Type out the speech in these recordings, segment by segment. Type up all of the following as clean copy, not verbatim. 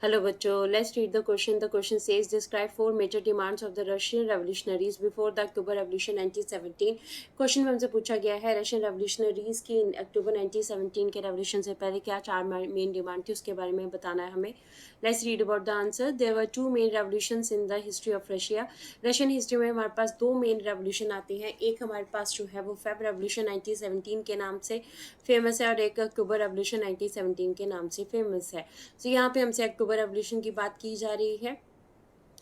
Hello बच्चों, let's read the question. The question says describe four major demands of the Russian revolutionaries before the October Revolution 1917. Question में हमसे पूछा गया है Russian revolutionaries की अक्टूबर 1917 के रेवोल्यूशन से पहले क्या चार मेन डिमांड थी उसके बारे में बताना है हमें. Let's read about the answer. There were two main revolutions in the history of Russia. Russian history में हमारे पास दो मेन रेवोल्यूशन आते हैं. एक हमारे पास जो है वो फेब रेवोल्यूशन 1917 के नाम से फेमस है और एक अक्टूबर रेवोल्यूशन 1917 के नाम से फेमस है. तो यहाँ पे हमसे अक्टूबर रेवोल्यूशन की बात की जा रही है,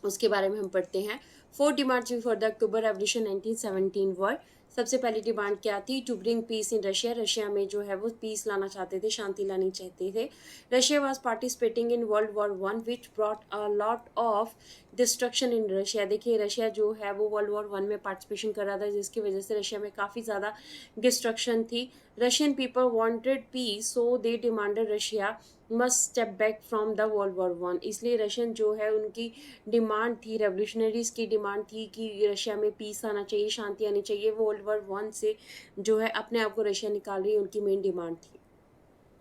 उसके बारे में हम पढ़ते हैं. Four demands for the October revolution 1917 were. सबसे पहली डिमांड क्या थी? To bring peace in Russia. Russia में जो है वो पीस लाना चाहते थे, शांति लानी चाहते थे. Russia was participating in world war one which brought a lot of destruction in Russia. देखिए रशिया जो है वो वर्ल्ड वॉर वन में पार्टिसिपेशन कर रहा था, जिसकी वजह से रशिया में काफ़ी ज़्यादा डिस्ट्रक्शन थी. Russian people wanted peace, so they demanded Russia must step back from the world war one. इसलिए रशियन जो है उनकी डिमांड थी, रेवोल्यूशनरीज की डिमांड थी कि रशिया में पीस आना चाहिए, शांति आनी चाहिए. वो वर्ल्ड वॉर वन से जो है अपने आप को रशिया निकाल रही है, उनकी मेन डिमांड थी.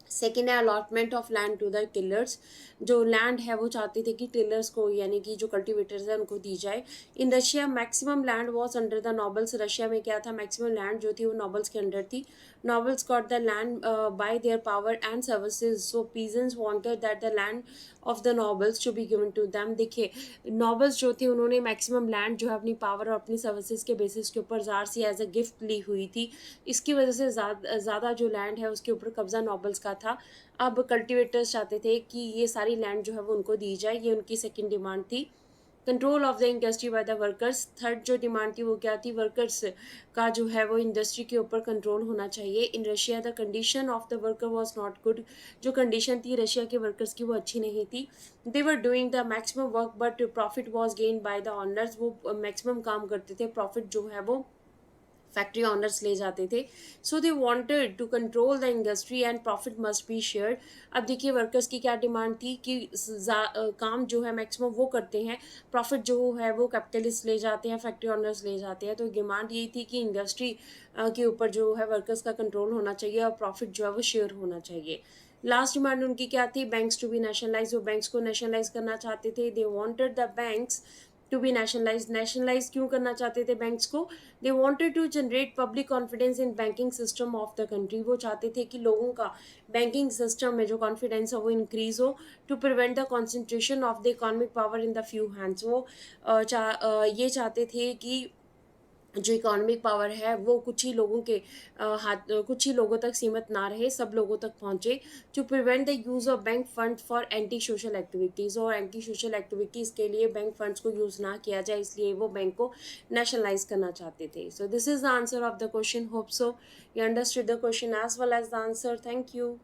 सेकेंड है allotment of land to the tillers. जो लैंड है वो चाहते थे कि टिलर्स को यानी कि जो कल्टिवेटर्स है उनको दी जाए. In Russia maximum land was under the nobles. Russia में क्या था, मैक्सिमम लैंड जो थी वो नॉबल्स के अंडर थी. Nobles got the land by their power and services, so peasants wanted that the land of the nobles to be given to them. देखिए nobles जो थे उन्होंने मैक्सिमम लैंड जो है अपनी पावर और अपनी सर्विसेज के बेसिस के ऊपर जार से एज अ गिफ्ट ली हुई थी. इसकी वजह से ज़्यादा जो लैंड है उसके ऊपर कब्जा नॉबल्स का था. अब कल्टिवेटर्स चाहते थे कि ये सारी लैंड जो है वो उनको दी जाए. ये उनकी सेकंड डिमांड थी. Control of the industry by the workers. Third जो डिमांड थी वो क्या थी? वर्कर्स का जो है वो इंडस्ट्री के ऊपर कंट्रोल होना चाहिए. In Russia the condition of the worker was not good. जो कंडीशन थी रशिया के वर्कर्स की वो अच्छी नहीं थी. They were doing the maximum work but profit was gain by the owners. वो मैक्सिमम काम करते थे, प्रॉफिट जो है वो फैक्ट्री ऑनर्स ले जाते थे. So they wanted to control the industry and profit must be shared. अब देखिए वर्कर्स की क्या डिमांड थी कि काम जो है मैक्सिमम वो करते हैं, प्रॉफिट जो है वो कैपिटलिस्ट ले जाते हैं, फैक्ट्री ऑनर्स ले जाते हैं. तो डिमांड यही थी कि इंडस्ट्री के ऊपर जो है वर्कर्स का कंट्रोल होना चाहिए और प्रॉफिट जो है वो शेयर होना चाहिए. लास्ट डिमांड उनकी क्या थी? Banks to be nationalise. वो बैंक्स को नेशनलाइज करना चाहते थे. They wanted the banks to be nationalise. Nationalise क्यों करना चाहते थे बैंक्स को? They wanted to generate public confidence in banking system of the country. वो चाहते थे कि लोगों का बैंकिंग सिस्टम में जो कॉन्फिडेंस है वो इंक्रीज हो. To prevent the concentration of the economic power in the few hands. वो ये चाहते थे कि जो इकोनॉमिक पावर है वो कुछ ही लोगों के कुछ ही लोगों तक सीमित ना रहे, सब लोगों तक पहुंचे. To prevent the use of bank fund for anti social activities. और एंटी सोशल एक्टिविटीज़ के लिए बैंक फंड्स को यूज़ ना किया जाए, इसलिए वो बैंक को नेशनलाइज करना चाहते थे. So this is the answer of the question. Hope so you understood the question as well as the answer. Thank you.